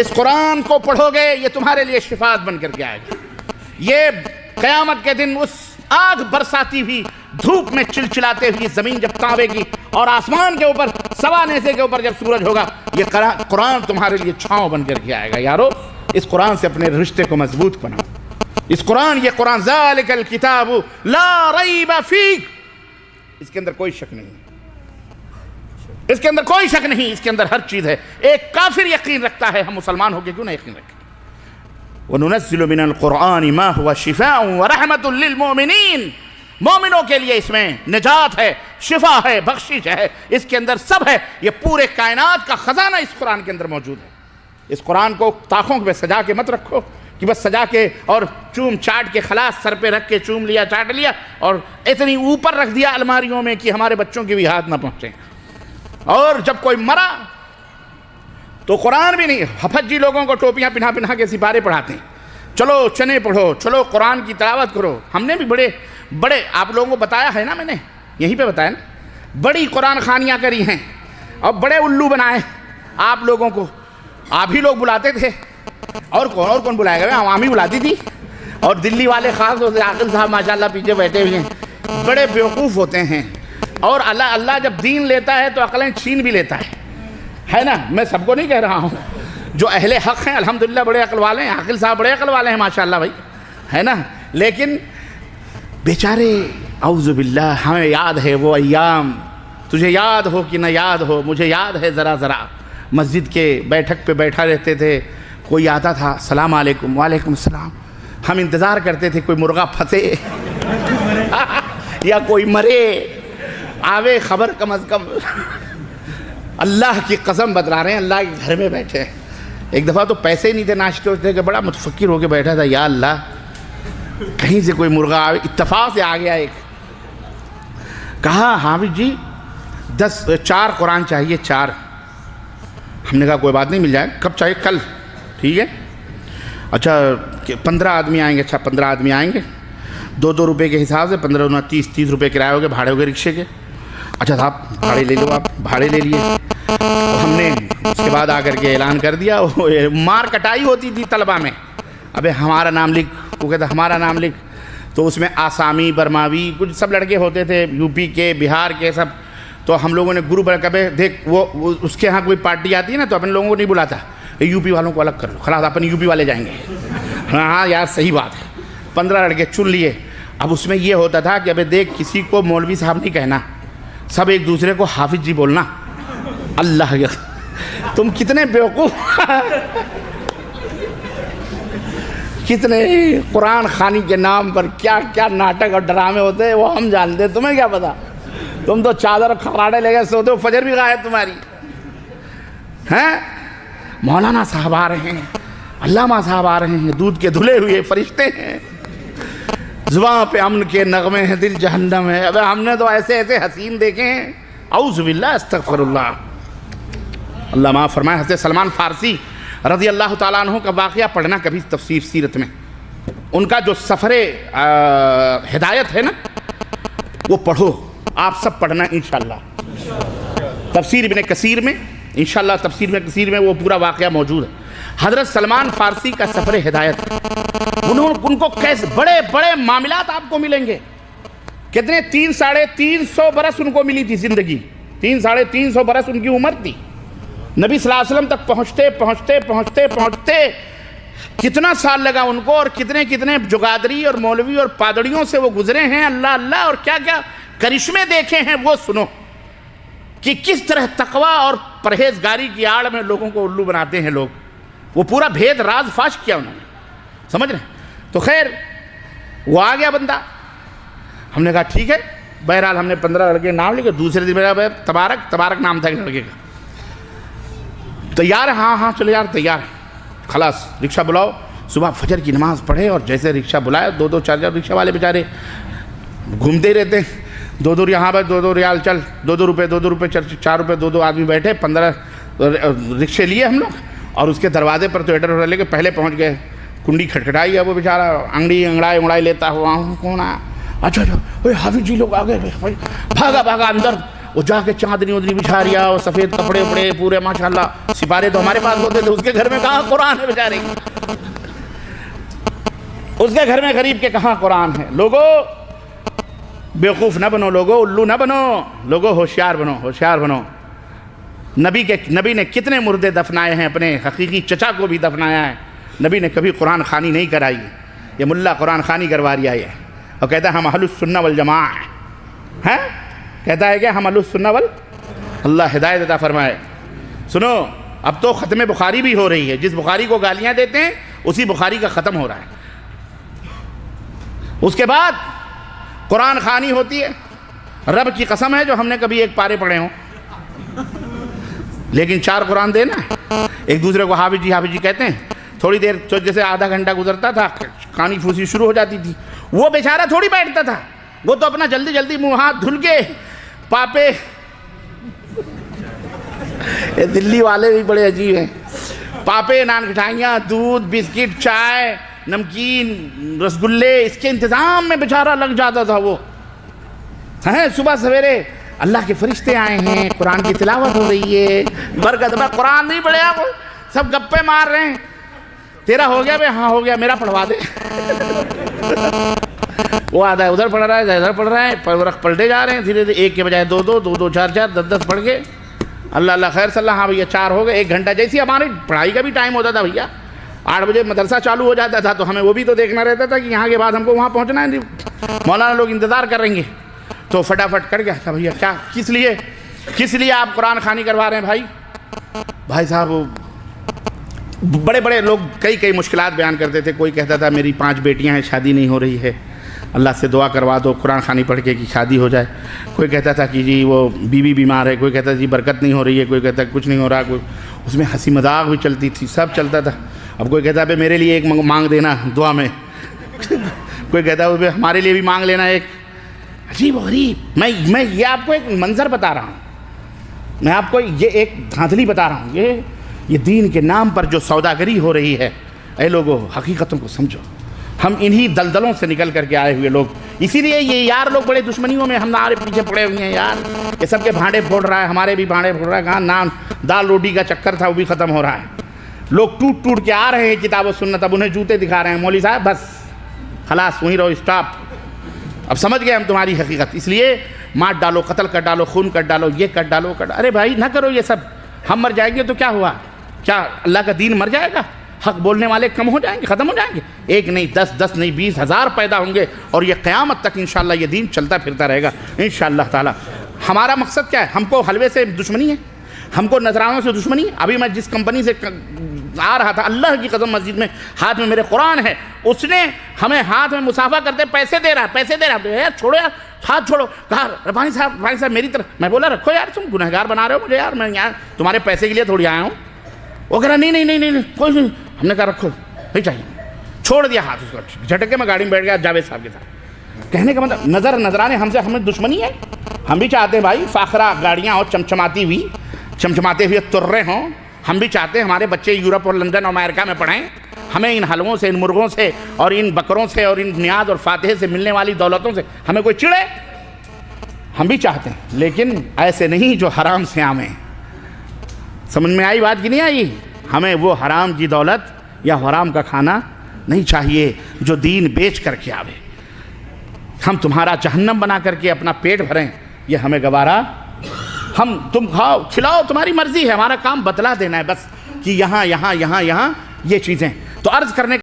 اس قرآن کو پڑھو گے یہ تمہارے لیے شفاعت بن کر کے آئے گا. یہ قیامت کے دن اس آگ برساتی ہوئی دھوپ میں چلچلاتے ہوئی زمین جب کانپے گی اور آسمان کے اوپر سوا نیزے کے اوپر جب سورج ہوگا, یہ قرآن تمہارے لیے چھاؤں بن کر کے آئے گا. یارو اس قرآن سے اپنے رشتے کو مضبوط بناؤ. یہ قرآن ذالک الکتاب لا ریب فیہ, اس کے اندر کوئی شک نہیں, اس کے اندر کوئی شک نہیں, اس کے اندر ہر چیز ہے. ایک کافر یقین رکھتا ہے, ہم مسلمان ہو کے کیوں نہ یقین رکھیں. وَنُنَزِّلُ مِنَ الْقُرْآنِ مَا هُوَ شِفَاءٌ وَرَحْمَةٌ لِّلْمُؤْمِنِينَ, مومنوں کے لیے اس میں نجات ہے, شفا ہے, بخشش ہے, اس کے اندر سب ہے. یہ پورے کائنات کا خزانہ اس قرآن کے اندر موجود ہے. اس قرآن کو طاقوں پہ سجا کے مت رکھو کہ بس سجا کے اور چوم چاٹ کے خلاص سر پہ رکھ کے چوم لیا چاٹ لیا اور اتنی اوپر رکھ دیا الماریوں میں کہ ہمارے بچوں کے بھی ہاتھ نہ پہنچے. اور جب کوئی مرا تو قرآن بھی نہیں, حفظ جی لوگوں کو ٹوپیاں پہنا کے سپارے پڑھاتے ہیں, چلو چنے پڑھو, چلو قرآن کی تلاوت کرو. ہم نے بھی بڑے آپ لوگوں کو بتایا ہے نا, میں نے یہیں پہ بتایا نا, بڑی قرآن خوانیاں کری ہیں اور بڑے الو بنائے آپ لوگوں کو. آپ ہی لوگ بلاتے تھے, اور کون بلائے گا, عوامی بلاتی تھی. اور دلی والے خاص طور سے عاقل صاحب ماشاءاللہ پیچھے بیٹھے ہوئے ہیں, بڑے بیوقوف ہوتے ہیں. اور اللہ جب دین لیتا ہے تو عقلیں چھین بھی لیتا ہے نا. میں سب کو نہیں کہہ رہا ہوں, جو اہل حق ہیں الحمدللہ بڑے عقل والے ہیں, عاقل صاحب بڑے عقل والے ہیں ماشاءاللہ بھائی, ہے نا. لیکن بیچارے اعوذ باللہ, ہمیں یاد ہے وہ ایام, تجھے یاد ہو کہ نہ یاد ہو, مجھے یاد ہے ذرا ذرا. مسجد کے بیٹھک پہ بیٹھا رہتے تھے, کوئی آتا تھا السلام علیکم, وعلیکم السلام. ہم انتظار کرتے تھے کوئی مرغا پھنسے یا کوئی مرے, آوے خبر کم از کم. اللہ کی قسم بتلا رہے ہیں, اللہ کے گھر میں بیٹھے. ایک دفعہ تو پیسے ہی نہیں تھے ناشتے ہوتے کہ بڑا متفکر ہو کے بیٹھا تھا, یا اللہ کہیں سے کوئی مرغا آوے. اتفاق سے آ گیا ایک, کہا حافظ جی 4 قرآن چاہیے, 4. ہم نے کہا کوئی بات نہیں, مل جائے. کب چاہیے؟ کل. ٹھیک ہے. اچھا 15 آدمی آئیں گے. اچھا 15 آدمی آئیں گے, 2 روپے کے حساب سے 15 × 30 روپے کرایہ ہو گئے, بھاڑے ہو گئے رکشے کے. اچھا صاحب بھاڑے لے لو, آپ بھاڑے لے لیے. ہم نے اس کے بعد آ کر کے اعلان کر دیا, مار کٹائی ہوتی تھی طلبہ میں, ابے ہمارا نام لکھ, وہ کہتا ہمارا نام لکھ. تو اس میں آسامی, برماوی, کچھ سب لڑکے ہوتے تھے, یو پی کے, بہار کے سب. تو ہم لوگوں نے گروپ بنا کبھی دیکھ وہ اس کے ہاں کوئی پارٹی آتی ہے نا تو اپنے لوگوں کو نہیں بلاتا, یو پی والوں کو الگ کر لو, خلاص اپنے یو پی والے جائیں گے. ہاں یار صحیح بات ہے. 15 لڑکے چن لیے. اب اس میں یہ ہوتا تھا کہ ابے دیکھ کسی کو مولوی صاحب نہیں کہنا, سب ایک دوسرے کو حافظ جی بولنا. اللہ کے تم کتنے بیوقوف, کتنے قرآن خوانی کے نام پر کیا کیا ناٹک اور ڈرامے ہوتے ہیں وہ ہم جانتے ہیں, تمہیں کیا پتا. تم تو چادر اور کھراڑے لے گئے سوتے ہو, فجر بھی غائب تمہاری. ہیں مولانا صاحب آ رہے ہیں, علامہ صاحب آ رہے ہیں, دودھ کے دھلے ہوئے فرشتے ہیں, زباں پہ امن کے نغمے ہیں, دل جہنم ہے. ابے ہم نے تو ایسے حسین دیکھے ہیں, اعوذ باللہ استغفر اللہ. اللہ معاف فرمائے. حضرت سلمان فارسی رضی اللہ تعالیٰ عنہ کا واقعہ پڑھنا کبھی تفسیر سیرت میں, ان کا جو سفر ہدایت ہے نا وہ پڑھو, آپ سب پڑھنا انشاءاللہ. تفسیر ابن کثیر میں انشاءاللہ, تفسیر ابن کثیر میں وہ پورا واقعہ موجود ہے. حضرت سلمان فارسی کا سفر ہدایت, ان کو کیسے بڑے بڑے معاملات آپ کو ملیں گے. کتنے 300-350 برس ان کو ملی تھی زندگی, 300-350 برس ان کی عمر تھی. نبی صلی اللہ علیہ وسلم تک پہنچتے کتنا سال لگا ان کو, اور کتنے جگادری اور مولوی اور پادڑیوں سے وہ گزرے ہیں. اللہ اللہ, اور کیا کیا کرشمے دیکھے ہیں وہ سنو, کہ کس طرح تقوی اور پرہیزگاری کی آڑ میں لوگوں کو الو بناتے ہیں لوگ. وہ پورا بھید راز فاش کیا انہوں نے, سمجھ رہے ہیں. تو خیر وہ آ گیا بندہ, ہم نے کہا ٹھیک ہے. بہرحال ہم نے 15 لڑکے نام لکھے. دوسرے دن میرا تبارک نام تھا لڑکے کا. تیار ہے؟ ہاں چلو یار تیار ہے. خلاص رکشہ بلاؤ, صبح فجر کی نماز پڑھے اور جیسے رکشہ بلایا, 2 4 رکشہ والے بیچارے گھومتے ہی رہتے, 2 یہاں پر 2 ریال چل, 2 روپے 4 روپے 2 آدمی بیٹھے, 15 رکشے لیے ہم لوگ, اور اس کے دروازے پر تو ایڈر لے کے پہلے پہنچ گئے. کنڈی کھٹکھٹائی ہے, وہ بیچارہ انگڑائی لیتا ہوا, کون آیا, اچھا حافظ جی لوگ آ گئے. بھاگا اندر, وہ جا کے چاندنی اودنی بچھا رہا، اور سفید کپڑے وپڑے پورے ماشاءاللہ، سپارے تو ہمارے پاس ہوتے تھے، اس کے گھر میں کہاں قرآن ہے بیچارے کی، اس کے گھر میں غریب کے کہاں قرآن ہے۔ لوگوں بیوقوف نہ بنو، لوگوں الو نہ بنو، لوگوں ہوشیار بنو، ہوشیار بنو۔ نبی نے کتنے مردے دفنائے ہیں، اپنے حقیقی چچا کو بھی دفنایا ہے، نبی نے کبھی قرآن خوانی نہیں کرائی۔ یہ ملا قرآن خوانی کروا رہا ہے اور کہتا ہے ہم اہل السنہ والجماعہ ہیں، کہتا ہے کہ ہم اہل السنہ اللہ ہدایت عطا فرمائے۔ سنو، اب تو ختم بخاری بھی ہو رہی ہے، جس بخاری کو گالیاں دیتے ہیں اسی بخاری کا ختم ہو رہا ہے۔ اس کے بعد قرآن خوانی ہوتی ہے، رب کی قسم ہے جو ہم نے کبھی ایک پارے پڑھے ہوں، لیکن 4 قرآن دینا ہے، ایک دوسرے کو حافظ جی کہتے ہیں، تھوڑی دیر جیسے آدھا گھنٹہ گزرتا تھا کھانی پھوسی شروع ہو جاتی تھی، وہ بیچارہ تھوڑی بیٹھتا تھا، وہ تو اپنا جلدی جلدی منہ ہاتھ دھل کے پاپے، دلی والے بھی بڑے عجیب ہیں، پاپے، نان کھٹائیاں، دودھ، بسکٹ، چائے، نمکین، رسگلے، اس کے انتظام میں بیچارہ لگ جاتا تھا۔ وہ صبح سویرے اللہ کے فرشتے آئے ہیں، قرآن کی تلاوت ہو رہی ہے، برکت میں قرآن نہیں پڑھے، وہ سب گپے مار رہے ہیں، تیرا ہو گیا بھائی؟ ہاں ہو گیا، میرا پڑھوا دے۔ وہ آدھا ادھر پڑھ رہا ہے، ادھر پڑھ رہا ہے، ورق پلٹے جا رہے ہیں دھیرے دھیرے، ایک کے بجائے 2 4 10 پڑھ کے، اللہ اللہ خیر صلی اللہ، ہاں بھیا 4 ہو گئے، 1 گھنٹہ، جیسی ہماری پڑھائی کا بھی ٹائم ہوتا تھا بھیا، 8 بجے مدرسہ چالو ہو جاتا تھا تو ہمیں وہ بھی تو دیکھنا رہتا تھا کہ یہاں کے بعد ہم کو وہاں پہنچنا ہے، مولانا لوگ انتظار کریں گے، تو فٹافٹ کر گیا تھا بھیا کیا، کس لیے آپ قرآن خوانی کروا رہے ہیں بھائی صاحب؟ بڑے بڑے لوگ کئی مشکلات بیان کرتے تھے، کوئی کہتا تھا میری 5 بیٹیاں ہیں، شادی نہیں ہو رہی ہے، اللہ سے دعا کروا دو قرآن خوانی پڑھ کے کہ شادی ہو جائے، کوئی کہتا تھا کہ جی وہ بیوی بیمار ہے، کوئی کہتا تھا جی برکت نہیں ہو رہی ہے، کوئی کہتا کچھ نہیں ہو رہا، کوئی اس میں ہنسی مذاق بھی چلتی تھی، سب چلتا تھا۔ اب کوئی کہتا ہے میرے لیے ایک مانگ دینا دعا میں، کوئی کہتا ہے ہمارے لیے بھی مانگ لینا ایک، عجیب و غریب۔ میں یہ آپ کو ایک منظر بتا رہا ہوں، میں آپ کو یہ ایک دھاندلی بتا رہا ہوں، یہ دین کے نام پر جو سوداگری ہو رہی ہے، اے لوگوں حقیقتوں کو سمجھو، ہم انہی دلدلوں سے نکل کر کے آئے ہوئے لوگ، اسی لیے یہ یار لوگ بڑے دشمنیوں میں ہمارے پیچھے پڑے ہوئے ہیں یار، یہ سب کے بھانڈے پھوڑ رہا ہے، ہمارے بھی بھانڈے پھوڑ رہا ہے، کہاں نان دال روٹی کا چکر تھا وہ بھی ختم ہو رہا ہے، لوگ ٹوٹ کے آ رہے ہیں کتاب و سنت، اب انہیں جوتے دکھا رہے ہیں، مولوی صاحب بس خلاص وہیں رہو، اسٹاپ، اب سمجھ گئے ہم تمہاری حقیقت، اس لیے مار ڈالو، قتل کر ڈالو، خون کر ڈالو، یہ کر ڈالو، ارے بھائی نہ کرو یہ سب، ہم مر جائیں گے تو کیا ہوا؟ کیا اللہ کا دین مر جائے گا؟ حق بولنے والے کم ہو جائیں گے، ختم ہو جائیں گے؟ 1 نہیں 10 نہیں 20,000 پیدا ہوں گے، اور یہ قیامت تک انشاءاللہ یہ دین چلتا پھرتا رہے گا انشاءاللہ تعالی۔ ہمارا مقصد کیا ہے؟ ہم کو حلوے سے دشمنی ہے، ہم کو نذرانوں سے دشمنی ہے۔ ابھی میں جس کمپنی سے آ رہا تھا، اللہ کی قسم مسجد میں ہاتھ میں میرے قرآن ہے، اس نے ہمیں ہاتھ میں مسافہ کرتے پیسے دے رہا یار چھوڑو یار، ہاتھ چھوڑو، کہا ربانی صاحب میری طرف، میں بولا رکھو یار، تم گنہگار بنا رہے ہو مجھے یار، میں یار تمہارے پیسے کے لیے تھوڑی آیا ہوں۔ وہ کہہ رہا نہیں کوئی نہیں، ہم نے کہا رکھو نہیں چاہیے، چھوڑ دیا ہاتھ اس کو، جھٹک کے میں گاڑی میں بیٹھ گیا جاوید صاحب کے ساتھ۔ کہنے کا مطلب نظرانے ہمیں دشمنی ہے، ہم بھی چاہتے ہیں بھائی فاخرہ گاڑیاں اور چمچماتے ہوئے ترے ہوں، ہم بھی چاہتے ہیں ہمارے بچے یورپ اور لندن اور امریکہ میں پڑھیں، ہمیں ان حلووں سے، ان مرغوں سے اور ان بکروں سے اور ان نیاز اور فاتحے سے ملنے والی دولتوں سے ہمیں کوئی چڑھے، ہم بھی چاہتے ہیں، لیکن ایسے نہیں جو حرام سے آمیں۔ سمجھ میں آئی بات کی نہیں آئی؟ ہمیں وہ حرام کی دولت یا حرام کا کھانا نہیں چاہیے جو دین بیچ کر کے آوے، ہم تمہارا جہنم بنا کر کے اپنا پیٹ بھریں، یہ ہمیں گوارا، تم کھاؤ کھلاؤ تمہاری مرضی ہے، ہمارا کام بتلا دینا ہے بس کہ یہاں یہ چیزیں۔ تو عرض کرنے